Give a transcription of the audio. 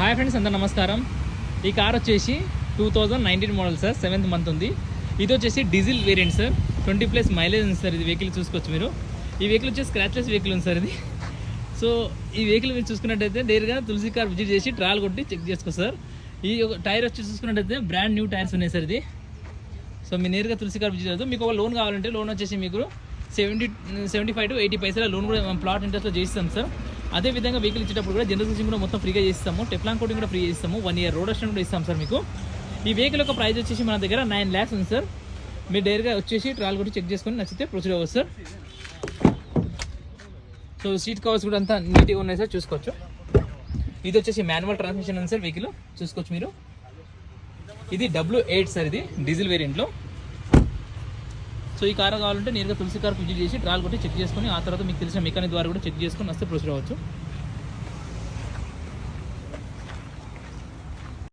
Hi friends, అందరూ నమస్కారం. ఈ కార్ వచ్చేసి 2019 మోడల్ సార్, 7th మంత్ ఉంది. ఇది వచ్చేసి డీజిల్ వేరియంట్ సార్, 20+ మైలేజ్ ఉంది సార్. ఇది వెహికల్ చూసుకోవచ్చు మీరు. ఈ వెహికల్ వచ్చేసి స్క్రాచ్లెస్ వెహికల్ ఉంది సార్ ఇది. సో ఈ వెహికల్ మీరు చూసుకున్నట్టయితే డైరెక్ట్గా తులసి కార్ విజిట్ చేసి ట్రయల్ కొట్టి చెక్ చేసుకో సార్. ఈ టైర్ వచ్చి చూసుకున్నట్టయితే బ్రాండ్ న్యూ టైర్స్ ఉన్నాయి సార్ ఇది. సో మీరు నేరుగా తులసి కార్ విజిట్ చేద్దాం. మీకు ఒక లోన్ కావాలంటే లోన్ వచ్చేసి మీకు 75 to 80 పైసల లోన్ కూడా మనం ప్లాట్ ఇంట్రెస్ట్లో చేయిస్తాం సార్. అదేవిధంగా వెహికల్ ఇచ్చేటప్పుడు కూడా జనరల్ సర్వీసింగ్ కూడా మొత్తం ఫ్రీగా చేస్తాము. టెఫ్లాన్ కోటింగ్ కూడా ఫ్రీ చేస్తాము. 1 year రోడ్ అసిస్టెంట్ కూడా ఇస్తాం సార్ మీకు. ఈ వెహికల్ యొక్క ప్రైస్ వచ్చేసి మన దగ్గర 9 lakhs ఉంది సార్. మీరు డైరెక్ట్గా వచ్చేసి ట్రయల్ కొట్టి చెక్ చేసుకొని నచ్చితే ప్రొసీడ్ అవ్వచ్చు సార్. సో సీట్ కవర్స్ కూడా అంతా నీట్గా ఉన్నాయి సార్, చూసుకోవచ్చు. ఇది వచ్చేసి మాన్యువల్ ట్రాన్స్మిషన్ ఉంది సార్ వెహికల్, చూసుకోవచ్చు మీరు. ఇది W8 సార్, ఇది డీజిల్ వేరియంట్లో. సో ఈ కార్ కావాలంటే నేరుగా తులసి కార్ విజిట్ చేసి ట్రయల్ కొట్టి చెక్ చేసుకొని ఆ తర్వాత మీకు తెలిసిన మెకానిక్ ద్వారా కూడా చెక్ చేసుకొని వస్తే ప్రొసీడ్ అవ్వచ్చు.